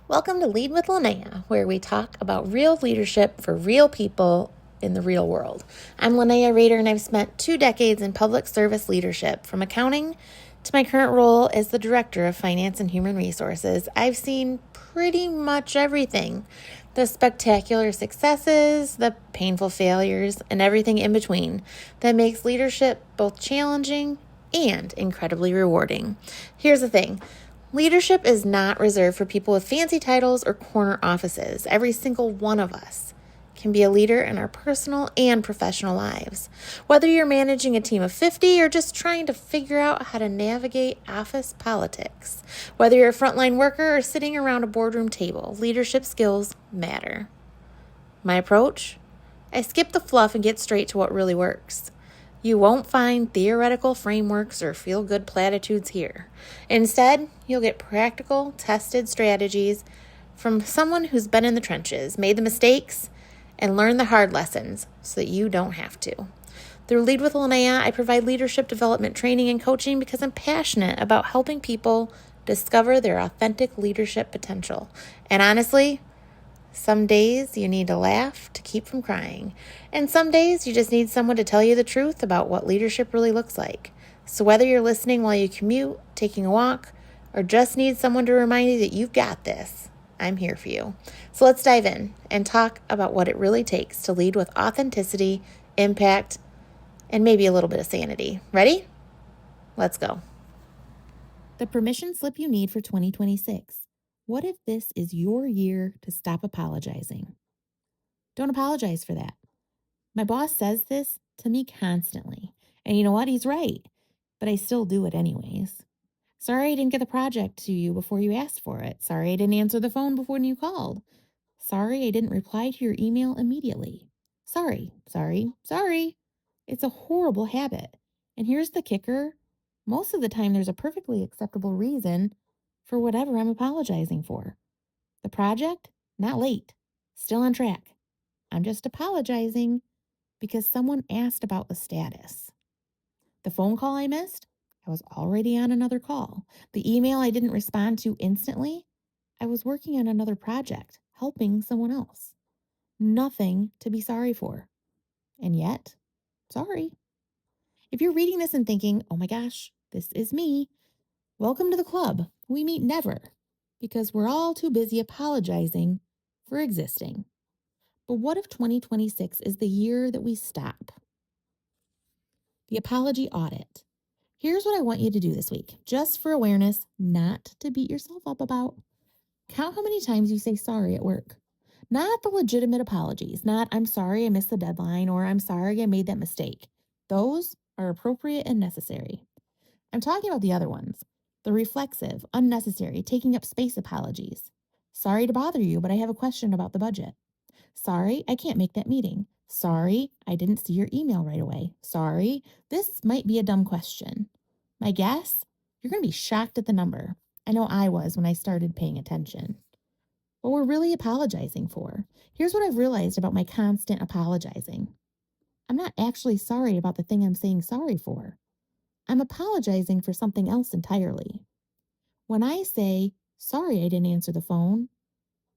Welcome to Lead with Linnea, where we talk about real leadership for real people in the real world. I'm Linnea Rader, and I've spent 2 decades in public service leadership, from accounting to my current role as the Director of Finance and Human Resources. I've seen pretty much everything: the spectacular successes, the painful failures, and everything in between that makes leadership both challenging and incredibly rewarding. Here's the thing. Leadership is not reserved for people with fancy titles or corner offices. Every single one of us can be a leader in our personal and professional lives. Whether you're managing a team of 50 or just trying to figure out how to navigate office politics, whether you're a frontline worker or sitting around a boardroom table, leadership skills matter. My approach? I skip the fluff and get straight to what really works. You won't find theoretical frameworks or feel-good platitudes here. Instead, you'll get practical, tested strategies from someone who's been in the trenches, made the mistakes, and learned the hard lessons so that you don't have to. Through Lead with Linnea, I provide leadership development training and coaching because I'm passionate about helping people discover their authentic leadership potential. And honestly, some days you need to laugh to keep from crying, and some days you just need someone to tell you the truth about what leadership really looks like. So whether you're listening while you commute, taking a walk, or just need someone to remind you that you've got this, I'm here for you. So let's dive in and talk about what it really takes to lead with authenticity, impact, and maybe a little bit of sanity. Ready? Let's go. The permission slip you need for 2026. What if this is your year to stop apologizing? Don't apologize for that. My boss says this to me constantly. And you know what? He's right. But I still do it anyways. Sorry I didn't get the project to you before you asked for it. Sorry I didn't answer the phone before you called. Sorry I didn't reply to your email immediately. Sorry. It's a horrible habit. And here's the kicker. Most of the time, there's a perfectly acceptable reason for whatever I'm apologizing for. The project? Not late. Still on track. I'm just apologizing because someone asked about the status. The phone call I missed? I was already on another call. The email I didn't respond to instantly? I was working on another project, helping someone else. Nothing to be sorry for. And yet, sorry. If you're reading this and thinking, oh my gosh, this is me, welcome to the club. We meet never, because we're all too busy apologizing for existing. But what if 2026 is the year that we stop? The apology audit. Here's what I want you to do this week, just for awareness, not to beat yourself up about. Count how many times you say sorry at work. Not the legitimate apologies, not I'm sorry I missed the deadline or I'm sorry I made that mistake. Those are appropriate and necessary. I'm talking about the other ones, the reflexive, unnecessary, taking up space apologies. Sorry to bother you, but I have a question about the budget. Sorry, I can't make that meeting. Sorry, I didn't see your email right away. Sorry, this might be a dumb question. My guess? You're going to be shocked at the number. I know I was when I started paying attention. What we're really apologizing for. Here's what I've realized about my constant apologizing. I'm not actually sorry about the thing I'm saying sorry for. I'm apologizing for something else entirely. When I say, sorry I didn't answer the phone,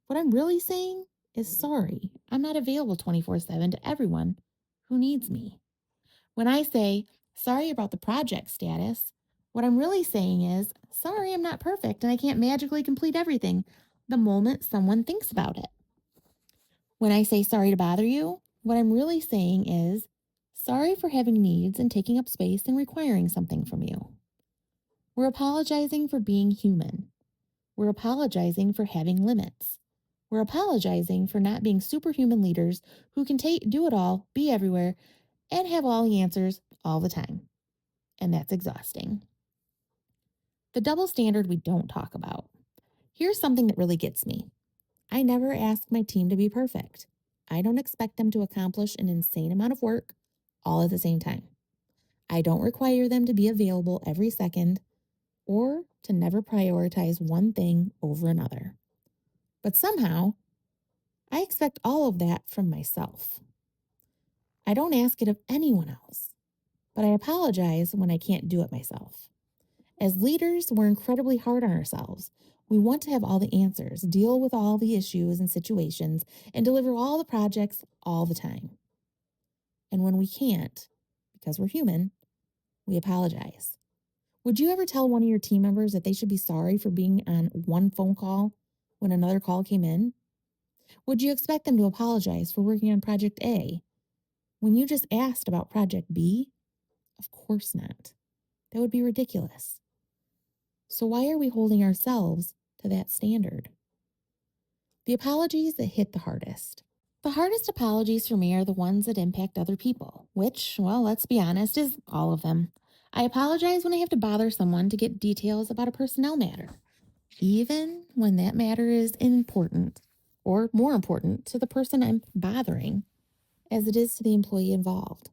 what I'm really saying is sorry. I'm not available 24/7 to everyone who needs me. When I say, sorry about the project status, what I'm really saying is, sorry I'm not perfect and I can't magically complete everything the moment someone thinks about it. When I say sorry to bother you, what I'm really saying is, sorry for having needs and taking up space and requiring something from you. We're apologizing for being human. We're apologizing for having limits. We're apologizing for not being superhuman leaders who can do it all, be everywhere, and have all the answers all the time. And that's exhausting. The double standard we don't talk about. Here's something that really gets me. I never ask my team to be perfect. I don't expect them to accomplish an insane amount of work all at the same time. I don't require them to be available every second or to never prioritize one thing over another. But somehow, I expect all of that from myself. I don't ask it of anyone else, but I apologize when I can't do it myself. As leaders, we're incredibly hard on ourselves. We want to have all the answers, deal with all the issues and situations, and deliver all the projects all the time. And when we can't, because we're human, we apologize. Would you ever tell one of your team members that they should be sorry for being on one phone call when another call came in? Would you expect them to apologize for working on Project A when you just asked about Project B? Of course not. That would be ridiculous. So why are we holding ourselves to that standard? The apologies that hit the hardest. The hardest apologies for me are the ones that impact other people, which, well, let's be honest, is all of them. I apologize when I have to bother someone to get details about a personnel matter, even when that matter is important or more important to the person I'm bothering as it is to the employee involved,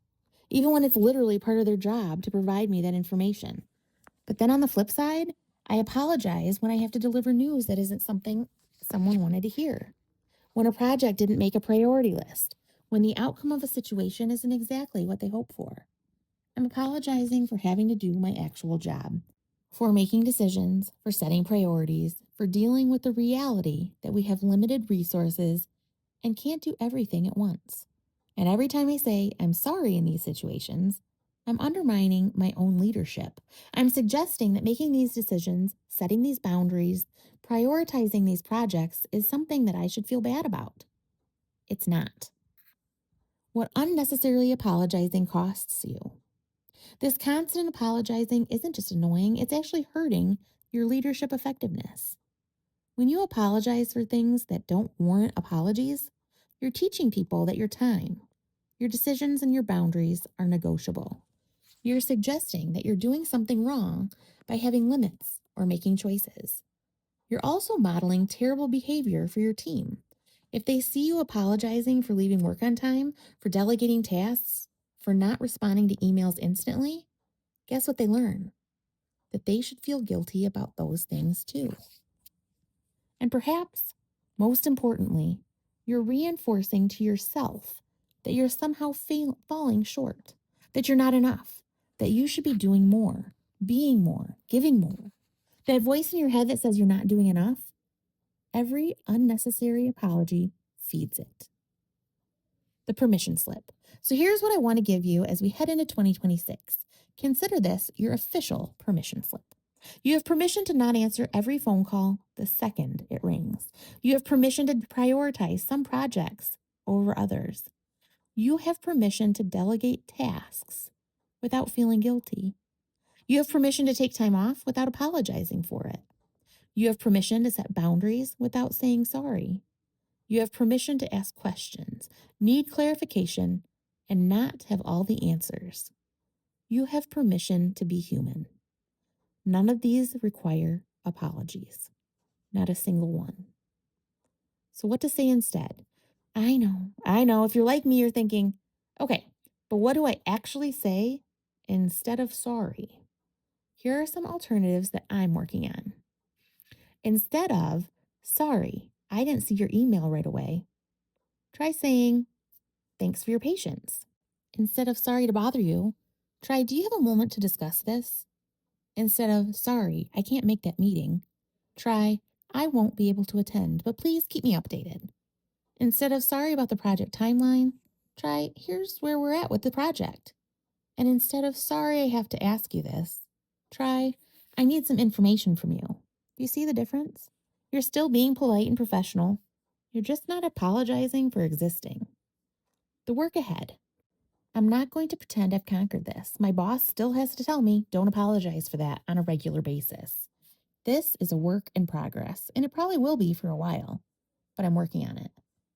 even when it's literally part of their job to provide me that information. But then on the flip side, I apologize when I have to deliver news that isn't something someone wanted to hear, when a project didn't make a priority list, when the outcome of a situation isn't exactly what they hope for. I'm apologizing for having to do my actual job, for making decisions, for setting priorities, for dealing with the reality that we have limited resources and can't do everything at once. And every time I say I'm sorry in these situations, I'm undermining my own leadership. I'm suggesting that making these decisions, setting these boundaries, prioritizing these projects is something that I should feel bad about. It's not. What unnecessarily apologizing costs you. This constant apologizing isn't just annoying, it's actually hurting your leadership effectiveness. When you apologize for things that don't warrant apologies, you're teaching people that your time, your decisions, and your boundaries are negotiable. You're suggesting that you're doing something wrong by having limits or making choices. You're also modeling terrible behavior for your team. If they see you apologizing for leaving work on time, for delegating tasks, for not responding to emails instantly, guess what they learn? That they should feel guilty about those things too. And perhaps, most importantly, you're reinforcing to yourself that you're somehow falling short, that you're not enough, that you should be doing more, being more, giving more. That voice in your head that says you're not doing enough, every unnecessary apology feeds it. The permission slip. So here's what I want to give you as we head into 2026. Consider this your official permission slip. You have permission to not answer every phone call the second it rings. You have permission to prioritize some projects over others. You have permission to delegate tasks without feeling guilty. You have permission to take time off without apologizing for it. You have permission to set boundaries without saying sorry. You have permission to ask questions, need clarification, and not have all the answers. You have permission to be human. None of these require apologies. Not a single one. So what to say instead? I know. If you're like me, you're thinking, okay, but what do I actually say instead of sorry? Here are some alternatives that I'm working on. Instead of, sorry, I didn't see your email right away, try saying, thanks for your patience. Instead of sorry to bother you, try, do you have a moment to discuss this? Instead of, sorry, I can't make that meeting, try, I won't be able to attend, but please keep me updated. Instead of sorry about the project timeline, try, here's where we're at with the project. And instead of sorry, I have to ask you this, try, I need some information from you. Do you see the difference? You're still being polite and professional. You're just not apologizing for existing. The work ahead. I'm not going to pretend I've conquered this. My boss still has to tell me, don't apologize for that on a regular basis. This is a work in progress, and it probably will be for a while, but I'm working on it.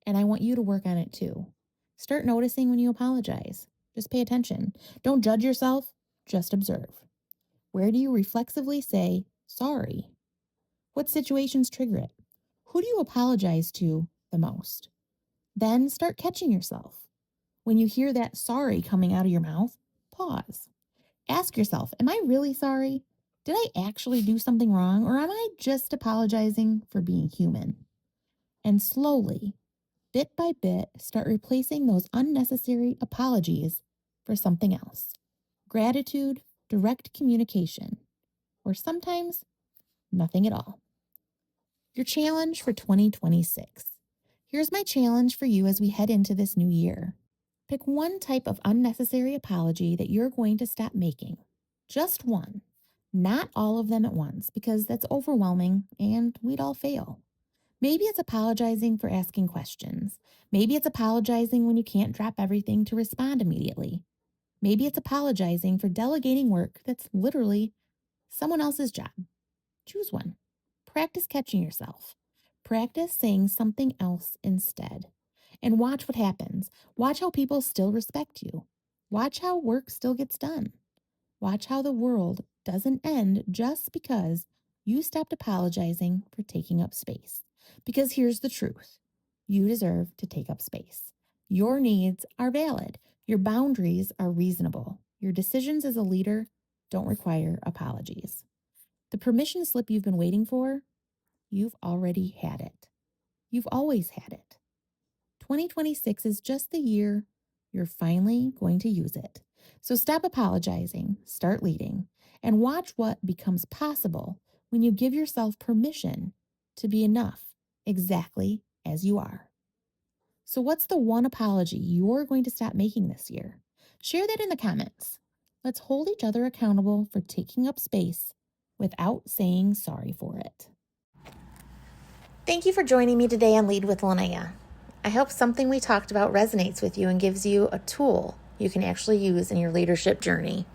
And I want you to work on it too. Start noticing when you apologize. Just pay attention. Don't judge yourself, just observe. Where do you reflexively say, sorry? What situations trigger it? Who do you apologize to the most? Then start catching yourself. When you hear that sorry coming out of your mouth, pause. Ask yourself, am I really sorry? Did I actually do something wrong, or am I just apologizing for being human? And slowly, bit by bit, start replacing those unnecessary apologies for something else. Gratitude, direct communication, or sometimes nothing at all. Your challenge for 2026. Here's my challenge for you as we head into this new year. Pick one type of unnecessary apology that you're going to stop making. Just one. Not all of them at once, because that's overwhelming and we'd all fail. Maybe it's apologizing for asking questions. Maybe it's apologizing when you can't drop everything to respond immediately. Maybe it's apologizing for delegating work that's literally someone else's job. Choose one. Practice catching yourself. Practice saying something else instead. And watch what happens. Watch how people still respect you. Watch how work still gets done. Watch how the world doesn't end just because you stopped apologizing for taking up space. Because here's the truth. You deserve to take up space. Your needs are valid. Your boundaries are reasonable. Your decisions as a leader don't require apologies. The permission slip you've been waiting for, you've already had it. You've always had it. 2026 is just the year you're finally going to use it. So stop apologizing, start leading, and watch what becomes possible when you give yourself permission to be enough exactly as you are. So, what's the one apology you're going to stop making this year? Share that in the comments. Let's hold each other accountable for taking up space without saying sorry for it. Thank you for joining me today on Lead with Linnea. I hope something we talked about resonates with you and gives you a tool you can actually use in your leadership journey.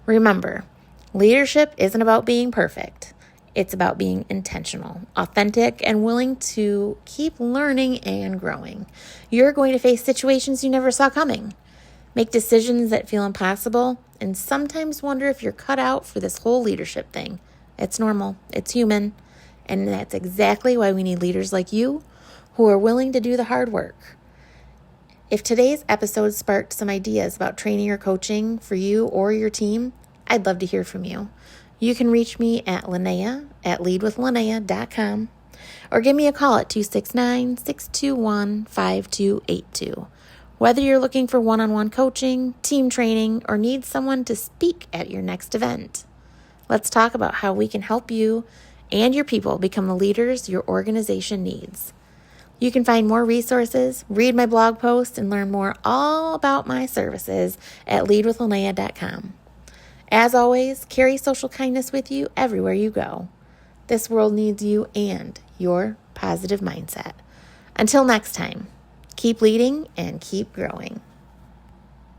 Remember, leadership isn't about being perfect. It's about being intentional, authentic, and willing to keep learning and growing. You're going to face situations you never saw coming, make decisions that feel impossible, and sometimes wonder if you're cut out for this whole leadership thing. It's normal, it's human, and that's exactly why we need leaders like you who are willing to do the hard work. If today's episode sparked some ideas about training or coaching for you or your team, I'd love to hear from you. You can reach me at Linnea at leadwithlinnea.com or give me a call at 269-621-5282. Whether you're looking for one-on-one coaching, team training, or need someone to speak at your next event, let's talk about how we can help you and your people become the leaders your organization needs. You can find more resources, read my blog post, and learn more all about my services at leadwithlinnea.com. As always, carry social kindness with you everywhere you go. This world needs you and your positive mindset. Until next time, keep leading and keep growing.